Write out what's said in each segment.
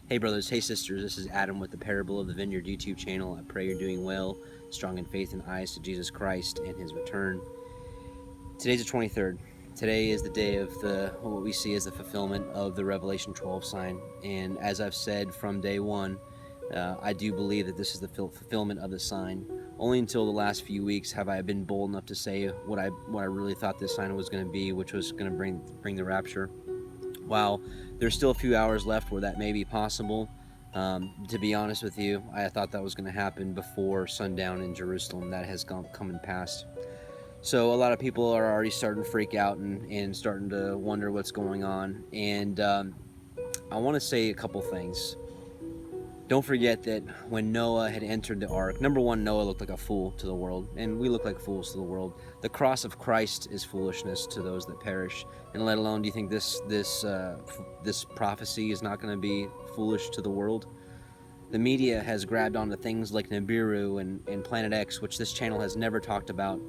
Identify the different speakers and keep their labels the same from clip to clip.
Speaker 1: Hey brothers, hey sisters, this is Adam with the Parable of the Vineyard YouTube channel. I pray you're doing well, strong in faith and eyes to Jesus Christ and His return. Today's the 23rd. Today is the day of what we see as the fulfillment of the Revelation 12 sign. And as I've said from day one, I do believe that this is the fulfillment of the sign. Only until the last few weeks have I been bold enough to say what I really thought this sign was going to be, which was going to bring the rapture. While there's still a few hours left where that may be possible, to be honest with you, I thought that was going to happen before sundown in Jerusalem. That has come and passed. So a lot of people are already starting to freak out and starting to wonder what's going on. And I want to say a couple things. Don't forget that when Noah had entered the ark, number one, Noah looked like a fool to the world, and we look like fools to the world. The cross of Christ is foolishness to those that perish, and let alone, do you think this prophecy is not going to be foolish to the world? The media has grabbed onto things like Nibiru and Planet X, which this channel has never talked about,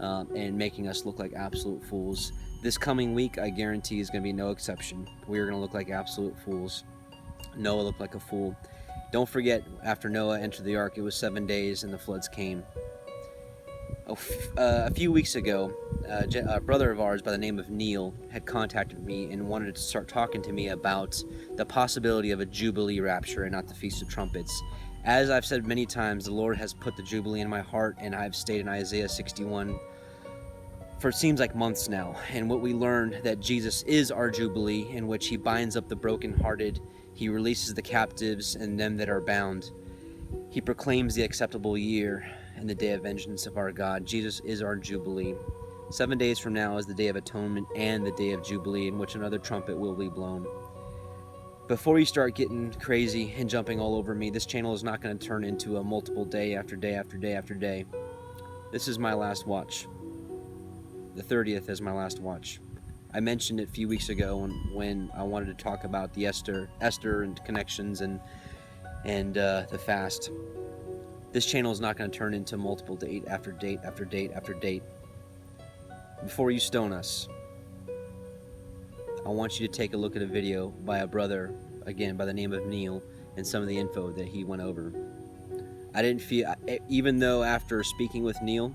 Speaker 1: and making us look like absolute fools. This coming week, I guarantee, is going to be no exception. We are going to look like absolute fools. Noah looked like a fool. Don't forget, after Noah entered the ark, it was 7 days and the floods came. A few weeks ago, a brother of ours by the name of Neil had contacted me and wanted to start talking to me about the possibility of a Jubilee rapture and not the Feast of Trumpets. As I've said many times, the Lord has put the Jubilee in my heart, and I've stayed in Isaiah 61 for it seems like months now. And what we learned, that Jesus is our Jubilee, in which He binds up the brokenhearted, He releases the captives and them that are bound. He proclaims the acceptable year and the day of vengeance of our God. Jesus is our Jubilee. 7 days from now is the Day of Atonement and the Day of Jubilee, in which another trumpet will be blown. Before you start getting crazy and jumping all over me, this channel is not going to turn into a multiple day after day after day after day. This is my last watch. The 30th is my last watch. I mentioned it a few weeks ago when I wanted to talk about the Esther and connections and the fast. This channel is not going to turn into multiple date after date after date after date. Before you stone us, I want you to take a look at a video by a brother, again by the name of Neil, and some of the info that he went over. I didn't feel, even though after speaking with Neil,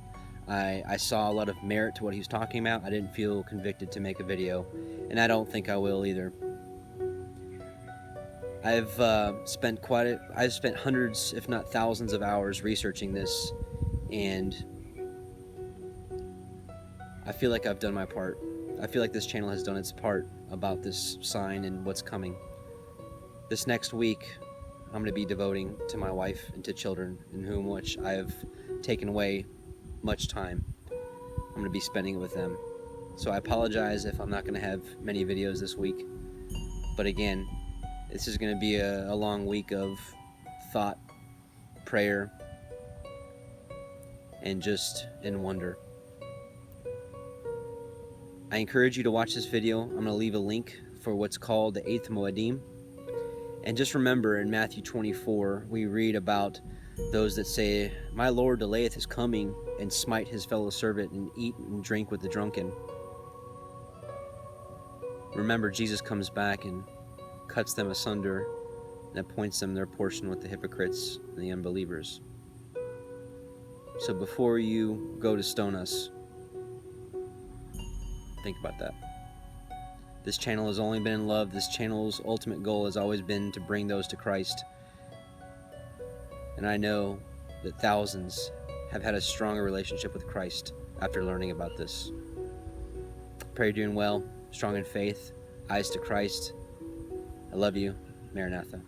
Speaker 1: I saw a lot of merit to what he was talking about, I didn't feel convicted to make a video, and I don't think I will either. I've spent hundreds, if not thousands of hours researching this, and I feel like I've done my part. I feel like this channel has done its part about this sign and what's coming. This next week, I'm going to be devoting to my wife and to children, in whom which I have taken away much time. I'm going to be spending it with them. So I apologize if I'm not going to have many videos this week. But again, this is going to be a long week of thought, prayer, and just in wonder. I encourage you to watch this video. I'm going to leave a link for what's called the 8th Moedim. And just remember, in Matthew 24, we read about those that say, "My Lord delayeth His coming, and smite his fellow servant, and eat and drink with the drunken." Remember, Jesus comes back and cuts them asunder and appoints them their portion with the hypocrites and the unbelievers. So before you go to stone us, think about that. This channel has only been in love. This channel's ultimate goal has always been to bring those to Christ. And I know that thousands have had a stronger relationship with Christ after learning about this. Pray you're doing well, strong in faith, eyes to Christ. I love you. Maranatha.